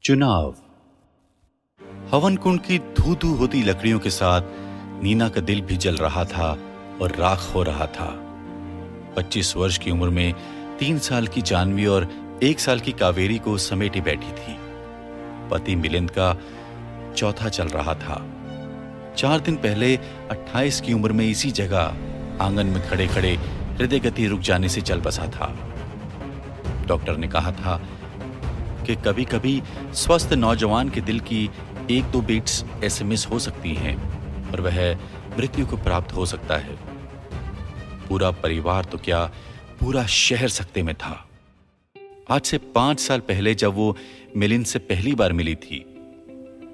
चुनाव। हवन कुंड की धू धू होती लकड़ियों के साथ नीना का दिल भी जल रहा था और राख हो रहा था। 25 वर्ष की उम्र में 3 साल की जानवी और 1 साल की कावेरी को समेटे बैठी थी। पति मिलिंद का चौथा चल रहा था। 4 दिन पहले 28 की उम्र में इसी जगह आंगन में खड़े खड़े हृदय गति रुक जाने से चल बसा था। डॉक्टर ने कहा था कि कभी कभी स्वस्थ नौजवान के दिल की 1-2 बीट्स एसएमएस हो सकती हैं और वह मृत्यु को प्राप्त हो सकता है। पूरा परिवार तो क्या, पूरा शहर सकते में था। आज से 5 साल पहले जब वो मिलिंद से पहली बार मिली थी,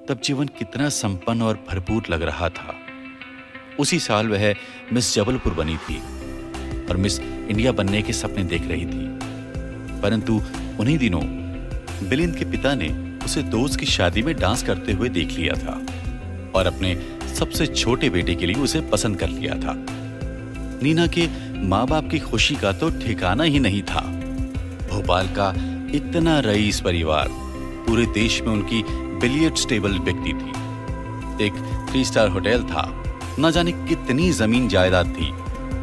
तब जीवन कितना संपन्न और भरपूर लग रहा था। उसी साल वह मिस जबलपुर बनी थी और मिस इंडिया बनने के सपने देख रही थी। परंतु उन्हीं दिनों मिलिंद के पिता ने उसे दोस्त की शादी में डांस करते हुए देख लिया था और अपने सबसे छोटे बेटे के लिए उसे पसंद कर लिया था। नीना के माँ बाप की खुशी का तो ठिकाना ही नहीं था। भोपाल का इतना रईस परिवार, पूरे देश में उनकी बिलियर्ड्स टेबल बिकती थी। एक 3 स्टार होटल था, न जाने कितनी जमीन जायदाद थी।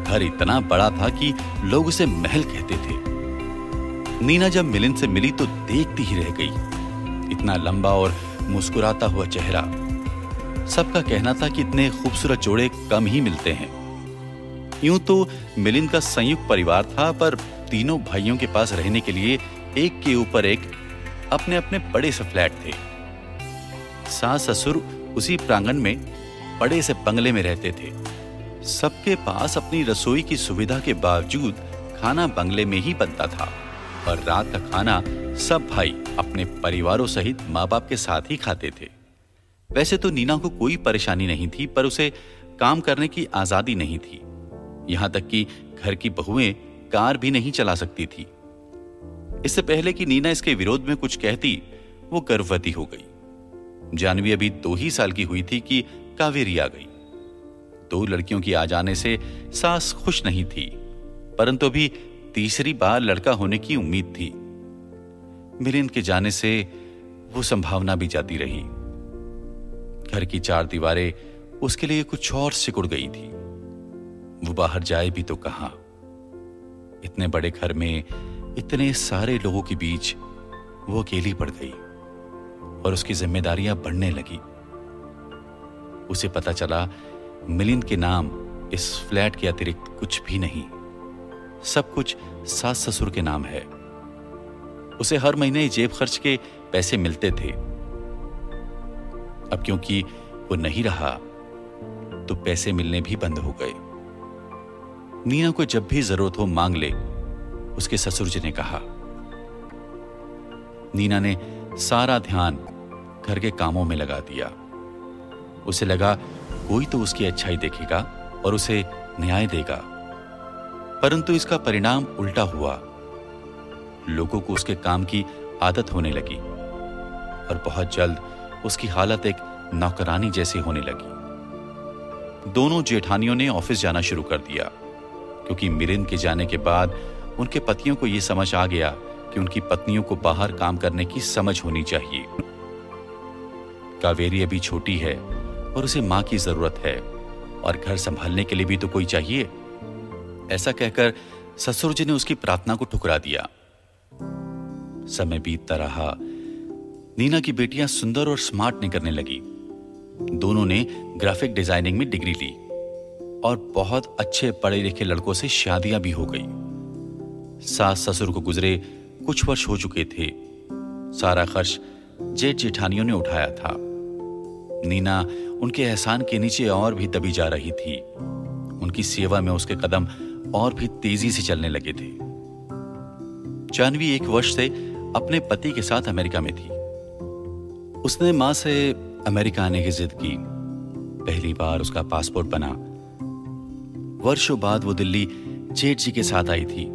घर इतना बड़ा था कि लोग उसे महल कहते थे। नीना जब मिलिंद से मिली तो देखती ही रह गई। इतना लंबा और मुस्कुराता हुआ चेहरा। सबका कहना था कि इतने खूबसूरत जोड़े कम ही मिलते हैं। यूं तो मिलिंद का संयुक्त परिवार था, पर तीनों भाइयों के पास रहने के लिए एक के ऊपर एक अपने अपने बड़े से फ्लैट थे। सास ससुर उसी प्रांगण में बड़े से बंगले में रहते थे। सबके पास अपनी रसोई की सुविधा के बावजूद खाना बंगले में ही बनता था और रात का खाना सब भाई अपने परिवारों सहित माँ बाप के साथ ही खाते थे। वैसे तो नीना को कोई परेशानी नहीं थी, पर उसे काम करने की आजादी नहीं थी। यहां तक कि घर की बहुएं कार भी नहीं चला सकती थी। इससे पहले कि नीना इसके विरोध में कुछ कहती, वो गर्भवती हो गई। जानवी अभी 2 ही साल की हुई थी कि कावेरी आ गई। 2 लड़कियों की आ जाने से सास खुश नहीं थी, परंतु अभी तीसरी बार लड़का होने की उम्मीद थी। मिलिंद के जाने से वो संभावना भी जाती रही। घर की 4 दीवारें उसके लिए कुछ और सिकुड़ गई थी। वो बाहर जाए भी तो कहां। इतने बड़े घर में इतने सारे लोगों के बीच वो अकेली पड़ गई और उसकी जिम्मेदारियां बढ़ने लगी। उसे पता चला मिलिंद के नाम इस फ्लैट के अतिरिक्त कुछ भी नहीं। सब कुछ सास ससुर के नाम है। उसे हर महीने जेब खर्च के पैसे मिलते थे। अब क्योंकि वो नहीं रहा, तो पैसे मिलने भी बंद हो गए। नीना को जब भी जरूरत हो मांग ले, उसके ससुर जी ने कहा। नीना ने सारा ध्यान घर के कामों में लगा दिया। उसे लगा कोई तो उसकी अच्छाई देखेगा और उसे न्याय देगा, परंतु इसका परिणाम उल्टा हुआ। लोगों को उसके काम की आदत होने लगी और बहुत जल्द उसकी हालत एक नौकरानी जैसी होने लगी। दोनों जेठानियों ने ऑफिस जाना शुरू कर दिया, क्योंकि मिलिंद के जाने के बाद उनके पतियों को यह समझ आ गया कि उनकी पत्नियों को बाहर काम करने की समझ होनी चाहिए। कावेरी अभी छोटी है और उसे मां की जरूरत है और घर संभालने के लिए भी तो कोई चाहिए। ऐसा कहकर ससुर जी ने उसकी प्रार्थना को ठुकरा दिया। समय बीतता रहा। नीना की बेटियां सुंदर और स्मार्ट निकलने लगी। दोनों ने ग्राफिक डिजाइनिंग में डिग्री ली और बहुत अच्छे पढ़े लिखे लड़कों से शादियां भी हो गई। सास ससुर को गुजरे कुछ वर्ष हो चुके थे। सारा खर्च जेठ जेठानियों ने उठाया था। नीना उनके एहसान के नीचे और भी दबी जा रही थी। उनकी सेवा में उसके कदम और भी तेजी से चलने लगे थे। जानवी 1 वर्ष से अपने पति के साथ अमेरिका में थी। उसने मां से अमेरिका आने की जिद की। पहली बार उसका पासपोर्ट बना। वर्षों बाद वो दिल्ली जेठ जी के साथ आई थी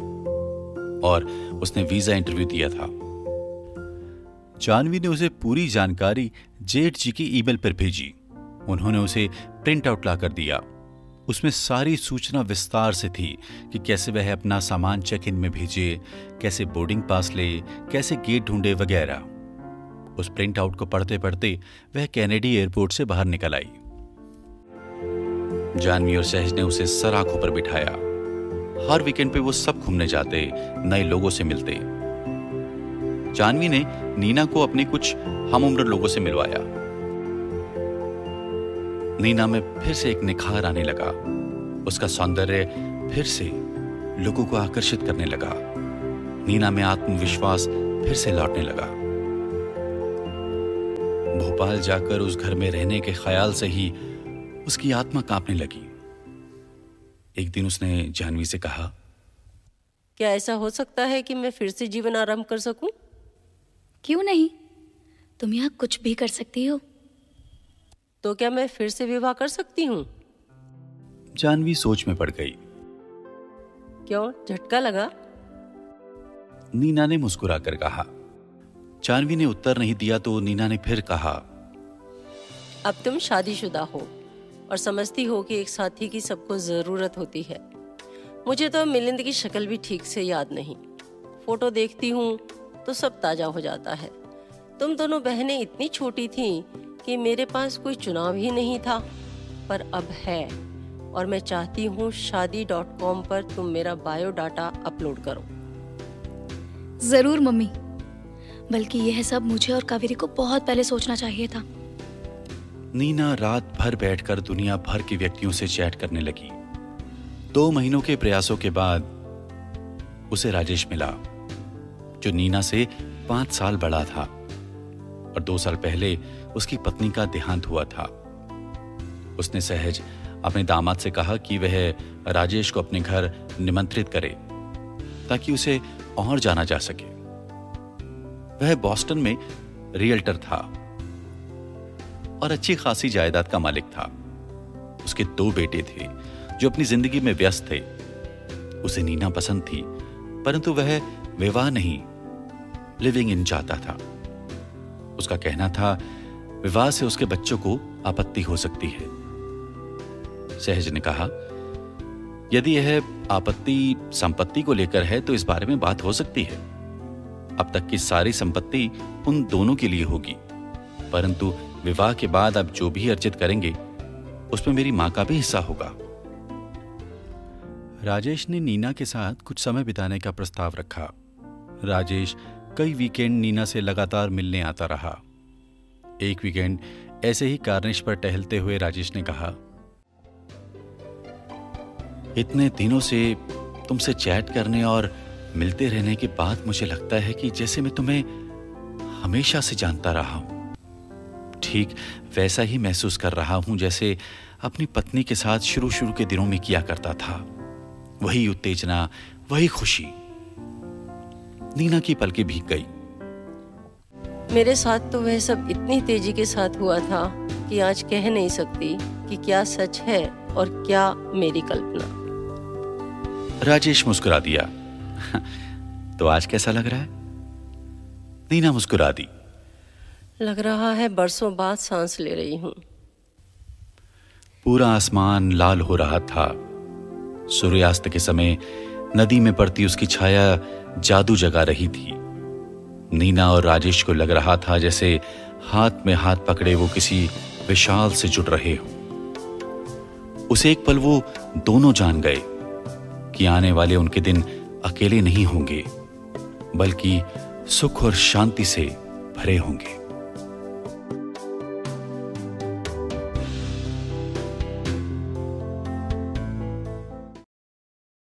और उसने वीजा इंटरव्यू दिया था। जानवी ने उसे पूरी जानकारी जेठ जी की ईमेल पर भेजी। उन्होंने उसे प्रिंट आउट ला कर दिया। उसमें सारी सूचना विस्तार से थी कि कैसे वह अपना सामान चेक इन में भेजे, कैसे बोर्डिंग पास ले, कैसे गेट ढूंढे वगैरह। उस प्रिंट आउट को पढ़ते पढ़ते वह कैनेडी एयरपोर्ट से बाहर निकल आई। जानवी और सहज ने उसे सर आंखों पर बिठाया। हर वीकेंड पे वो सब घूमने जाते, नए लोगों से मिलते। जानवी ने नीना को अपने कुछ हमउम्र लोगों से मिलवाया। नीना में फिर से एक निखार आने लगा। उसका सौंदर्य फिर से लोगों को आकर्षित करने लगा। नीना में आत्मविश्वास फिर से लौटने लगा। भोपाल जाकर उस घर में रहने के ख्याल से ही उसकी आत्मा कांपने लगी। एक दिन उसने जानवी से कहा, क्या ऐसा हो सकता है कि मैं फिर से जीवन आरंभ कर सकूं? क्यों नहीं, तुम यहाँ कुछ भी कर सकती हो। तो क्या मैं फिर से विवाह कर सकती हूँ? जानवी सोच में पड़ गई। क्यों, झटका लगा? नीना ने मुस्कुराकर कहा। जानवी ने उत्तर नहीं दिया तो नीना ने फिर कहा, अब तुम शादीशुदा हो और समझती हो कि एक साथी की सबको जरूरत होती है। मुझे तो मिलिंद की शक्ल भी ठीक से याद नहीं। फोटो देखती हूँ तो सब ताजा हो जाता है। तुम दोनों बहनें इतनी छोटी थीं कि मेरे पास कोई चुनाव ही नहीं था, पर अब है और मैं चाहती हूँ शादी.com पर तुम मेरा बायोडाटा अपलोड करो। जरूर मम्मी, बल्कि यह सब मुझे और कावेरी को बहुत पहले सोचना चाहिए था। नीना रात भर बैठकर दुनिया भर के व्यक्तियों से चैट करने लगी। 2 महीनों के प्रयासों के बाद उसे राजेश मिला, जो नीना से 5 साल बड़ा था और 2 साल पहले उसकी पत्नी का देहांत हुआ था। उसने सहज अपने दामाद से कहा कि वह राजेश को अपने घर निमंत्रित करे ताकि उसे और जाना जा सके। वह बॉस्टन में रियल्टर था और अच्छी खासी जायदाद का मालिक था। उसके 2 बेटे थे जो अपनी जिंदगी में व्यस्त थे। उसे नीना पसंद थी, परंतु वह विवाह नहीं, लिविंग इन चाहता था। उसका कहना था विवाह से उसके बच्चों को आपत्ति हो सकती है। सहज ने कहा, यदि यह आपत्ति संपत्ति को लेकर है तो इस बारे में बात हो सकती है। अब तक की सारी संपत्ति उन दोनों के लिए होगी, परंतु विवाह के बाद अब जो भी अर्जित करेंगे उसमें मेरी मां का भी हिस्सा होगा। राजेश ने नीना के साथ कुछ समय बिताने का प्रस्ताव रखा। राजेश कई वीकेंड नीना से लगातार मिलने आता रहा। एक वीकेंड ऐसे ही कार्निश पर टहलते हुए राजेश ने कहा, इतने दिनों से तुमसे चैट करने और मिलते रहने के बाद मुझे लगता है कि जैसे मैं तुम्हें हमेशा से जानता रहा हूं। ठीक वैसा ही महसूस कर रहा हूं जैसे अपनी पत्नी के साथ शुरू के दिनों में किया करता था। वही उत्तेजना, वही खुशी। नीना की पलकें भीग गई। मेरे साथ तो वह सब इतनी तेजी के साथ हुआ था कि आज कह नहीं सकती कि क्या सच है और क्या मेरी कल्पना। राजेश मुस्कुरा दिया। तो आज कैसा लग रहा है? नीना मुस्कुरा दी। लग रहा है बरसों बाद सांस ले रही हूं। पूरा आसमान लाल हो रहा था। सूर्यास्त के समय नदी में पड़ती उसकी छाया जादू जगा रही थी। नीना और राजेश को लग रहा था जैसे हाथ में हाथ पकड़े वो किसी विशाल से जुड़ रहे हो। उसे एक पल वो दोनों जान गए कि आने वाले उनके दिन अकेले नहीं होंगे, बल्कि सुख और शांति से भरे होंगे।